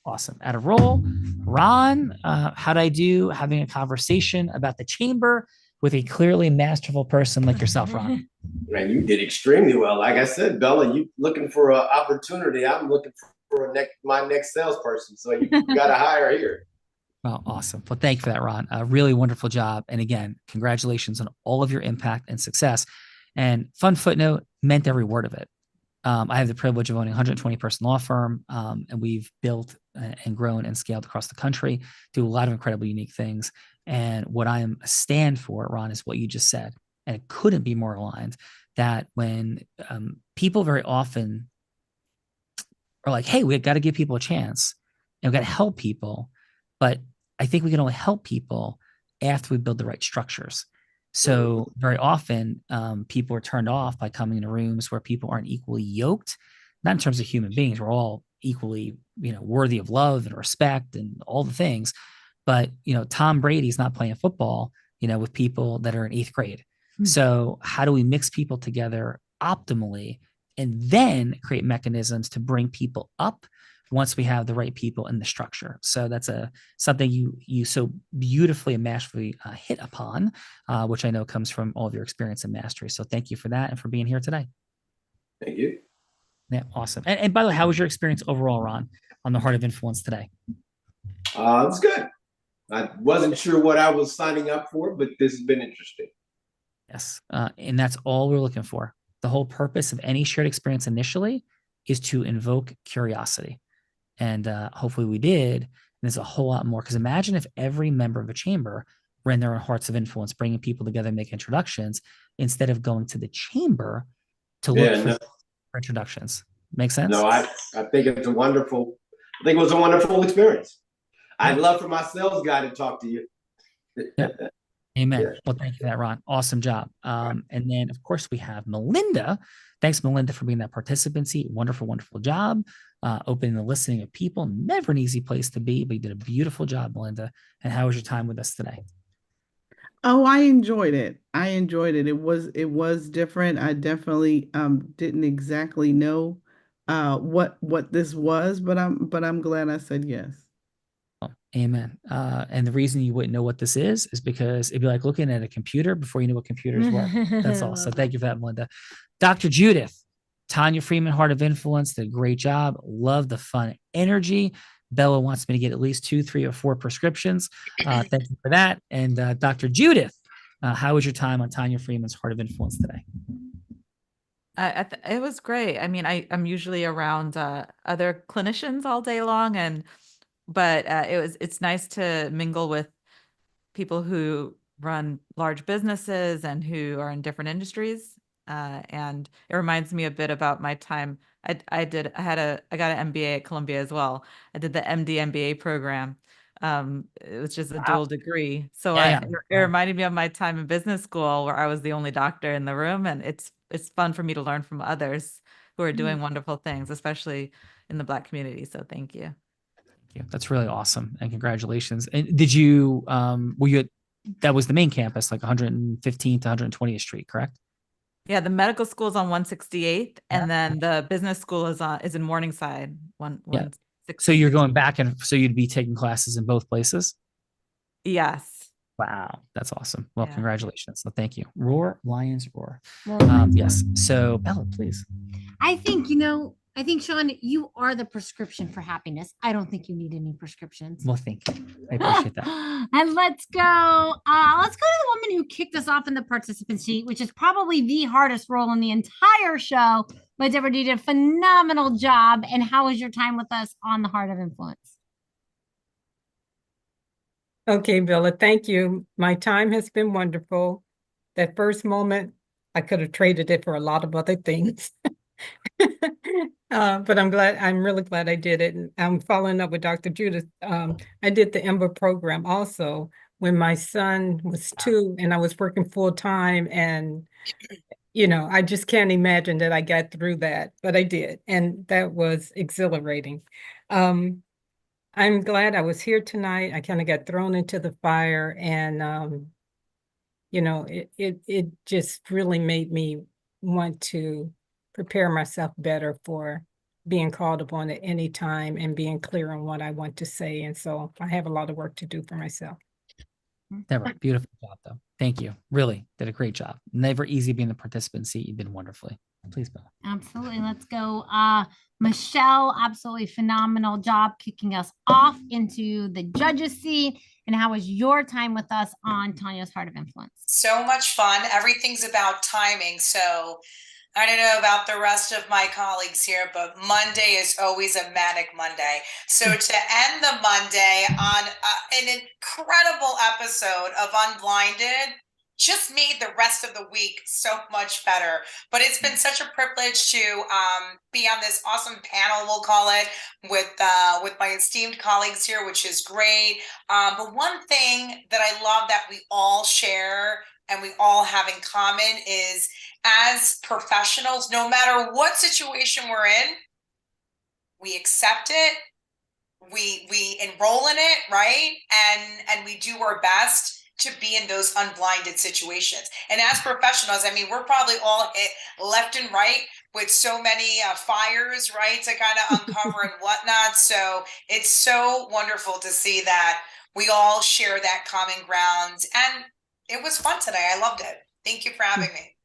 Awesome. At a roll. Ron, how'd I do having a conversation about the chamber with a clearly masterful person like yourself, Ron. Man, you did extremely well. Like I said, Bella, you looking for an opportunity. I'm looking for my next salesperson. So you got to hire here. Well, awesome. Well, thank you for that, Ron. A really wonderful job. And again, congratulations on all of your impact and success. And fun footnote, meant every word of it. I have the privilege of owning a 120 person law firm, and we've built and grown and scaled across the country, do a lot of incredible, unique things. And what I am a stand for, Ron, is what you just said. And it couldn't be more aligned that when people very often are like, hey, we've got to give people a chance and we've got to help people. But I think we can only help people after we build the right structures. So very often people are turned off by coming into rooms where people aren't equally yoked, not in terms of human beings. We're all equally, worthy of love and respect and all the things. But, Tom Brady's not playing football, with people that are in 8th grade. So how do we mix people together optimally and then create mechanisms to bring people up once we have the right people in the structure? So that's something you so beautifully and masterfully hit upon, which I know comes from all of your experience and mastery. So thank you for that and for being here today. Thank you. Yeah, awesome. And by the way, how was your experience overall, Ron, on the Heart of Influence today? It's good. I wasn't sure what I was signing up for, but this has been interesting. Yes. And that's all we're looking for. The whole purpose of any shared experience initially is to invoke curiosity. And hopefully we did. And there's a whole lot more. Because imagine if every member of a chamber ran their own Hearts of Influence, bringing people together and make introductions instead of going to the chamber to look for introductions. Make sense? No, I think it's a wonderful, I think it was a wonderful experience. I'd love for my sales guy to talk to you. Yeah. Amen. Yeah. Well, thank you for that, Ron. Awesome job. And then, of course, we have Melinda. Thanks, Melinda, for being that participancy. Wonderful, wonderful job. Opening the listening of people. Never an easy place to be, but you did a beautiful job, Melinda. And how was your time with us today? Oh, I enjoyed it. It was different. I definitely didn't exactly know what this was, but I'm glad I said yes. Amen. And the reason you wouldn't know what this is because it'd be like looking at a computer before you knew what computers were. That's all. So thank you for that, Melinda. Dr. Judith, Tanya Freeman, Heart of Influence, did a great job. Love the fun energy. Bella wants me to get at least 2, 3, or 4 prescriptions. Thank you for that. And Dr. Judith, how was your time on Tanya Freeman's Heart of Influence today? It was great. I mean, I'm usually around other clinicians all day long, but it's nice to mingle with people who run large businesses and who are in different industries. And it reminds me a bit about my time. I got an MBA at Columbia as well. I did the MD MBA program. It was just a dual degree. So it reminded me of my time in business school where I was the only doctor in the room. And it's fun for me to learn from others who are doing wonderful things, especially in the Black community. So thank you. Thank you. That's really awesome. And congratulations. And did you, were you that was the main campus, like 115th to 120th Street, correct? Yeah, the medical school is on 168th, and then the business school is in Morningside. So you're going back, and so you'd be taking classes in both places? Yes. Wow, that's awesome. Well, Yeah. Congratulations. So thank you. Roar, Lions, roar. Yes. So Bella, please. I think, Sean, you are the prescription for happiness. I don't think you need any prescriptions. Well, thank you. I appreciate that. And let's go to the woman who kicked us off in the participant seat, which is probably the hardest role in the entire show, but Deborah did a phenomenal job. And how was your time with us on the Heart of Influence? Okay, Bella, thank you. My time has been wonderful. That first moment, I could have traded it for a lot of other things. But I'm really glad I did it. And I'm following up with Dr. Judith. I did the EMBA program also when my son was 2 and I was working full time. And, I just can't imagine that I got through that, but I did. And that was exhilarating. I'm glad I was here tonight. I kind of got thrown into the fire and, it just really made me want to prepare myself better for being called upon at any time and being clear on what I want to say. And so I have a lot of work to do for myself. Deborah, beautiful job though. Thank you. Really did a great job. Never easy being the participant seat. You did wonderfully. Please, Bill. Absolutely. Let's go. Michelle, absolutely phenomenal job kicking us off into the judges seat. And how was your time with us on Tanya's Heart of Influence? So much fun. Everything's about timing. So I don't know about the rest of my colleagues here, but Monday is always a manic Monday. So to end the Monday on an incredible episode of Unblinded just made the rest of the week so much better. But it's been such a privilege to be on this awesome panel, we'll call it, with my esteemed colleagues here, which is great. But one thing that I love that we all share and we all have in common is, as professionals, no matter what situation we're in, we accept it, we enroll in it, right? And we do our best to be in those unblinded situations. And as professionals, I mean, we're probably all hit left and right with so many fires, right, to kind of uncover and whatnot. So it's so wonderful to see that we all share that common ground. And it was fun today. I loved it. Thank you for having me.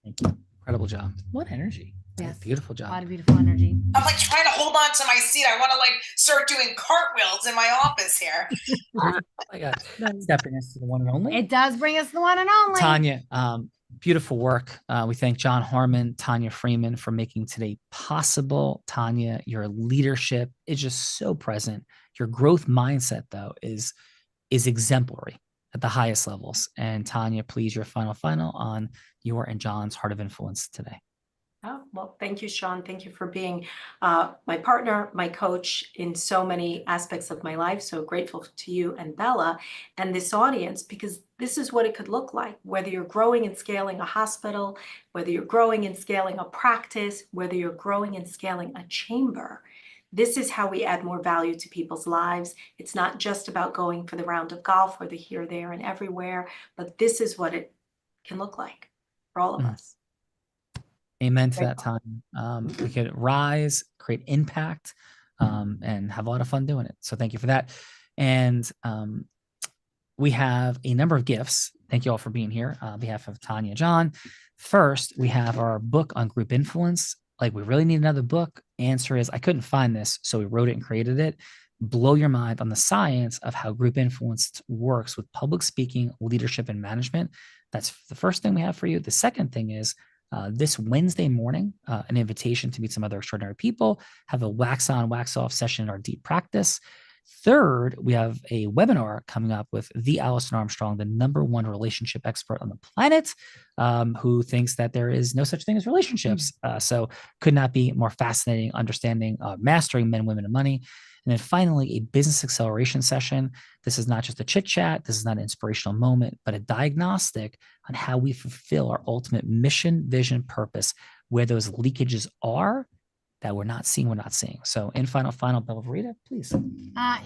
Thank you. Incredible job. What energy. Yes. Beautiful job. A lot of beautiful energy. I'm like trying to hold on to my seat. I want to like start doing cartwheels in my office here. Oh my God. Stepping us to the one and only. It does bring us the one and only. Tanya, beautiful work. We thank John Harmon, Tanya Freeman for making today possible. Tanya, your leadership is just so present. Your growth mindset, though, is exemplary at the highest levels. And Tanya, please, your final on your and John's Heart of Influence today. Oh, well, thank you, Sean. Thank you for being my partner, my coach in so many aspects of my life. So grateful to you and Bella and this audience, because this is what it could look like, whether you're growing and scaling a hospital, whether you're growing and scaling a practice, whether you're growing and scaling a chamber. This is how we add more value to people's lives. It's not just about going for the round of golf or the here, there, and everywhere, but this is what it can look like for all of us. Amen to that time. We could rise, create impact, and have a lot of fun doing it. So thank you for that. And we have a number of gifts. Thank you all for being here on behalf of Tanya and John. First, we have our book on group influence. Like, we really need another book. Answer is, I couldn't find this, so we wrote it and created it. Blow your mind on the science of how group influence works with public speaking, leadership, and management. That's the first thing we have for you. The second thing is, this Wednesday morning, an invitation to meet some other extraordinary people, have a wax on, wax off session in our deep practice. Third, we have a webinar coming up with the Allison Armstrong, the #1 relationship expert on the planet, who thinks that there is no such thing as relationships. So could not be more fascinating, understanding, mastering men, women, and money. And then finally, a business acceleration session. This is not just a chit chat. This is not an inspirational moment, but a diagnostic on how we fulfill our ultimate mission, vision, purpose, where those leakages are that we're not seeing. So in final, Bella Verita, please.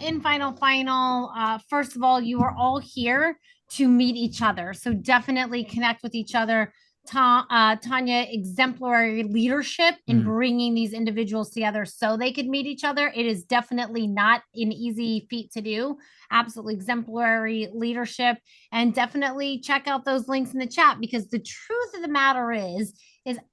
In final, first of all, you are all here to meet each other. So definitely connect with each other. Tanya, exemplary leadership in bringing these individuals together so they could meet each other. It is definitely not an easy feat to do. Absolutely exemplary leadership, and definitely check out those links in the chat, because the truth of the matter is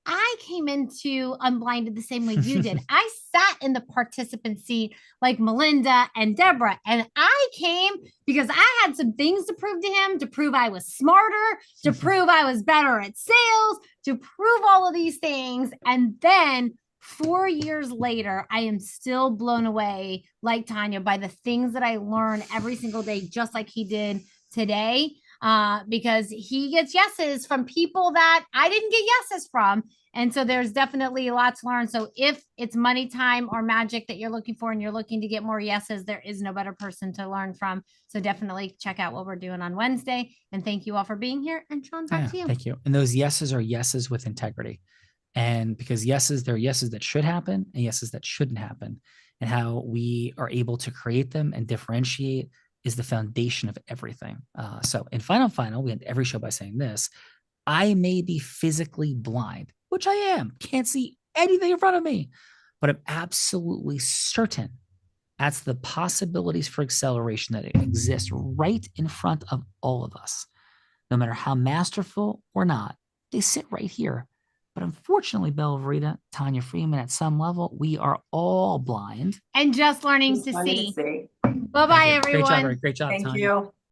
I came into Unblinded the same way you did. I sat in the participant seat like Melinda and Deborah, and I came because I had some things to prove to him, to prove I was smarter, to prove I was better at sales, to prove all of these things. And then 4 years later, I am still blown away, like Tanya, by the things that I learn every single day, just like he did today. Because he gets yeses from people that I didn't get yeses from. And so there's definitely a lot to learn. So if it's money, time, or magic that you're looking for, and you're looking to get more yeses, there is no better person to learn from. So definitely check out what we're doing on Wednesday. And thank you all for being here. And Sean, back to you. Thank you. And those yeses are yeses with integrity. And because yeses, they're yeses that should happen and yeses that shouldn't happen. And how we are able to create them and differentiate is the foundation of everything. So in final, we end every show by saying this: I may be physically blind, which I am, can't see anything in front of me, but I'm absolutely certain That's the possibilities for acceleration that exist right in front of all of us. No matter how masterful or not, they sit right here. But unfortunately, Belverita, Tanya Freeman, at some level, we are all blind. And just learning to see. Bye-bye, everyone. Great job, Thank Tanya. you.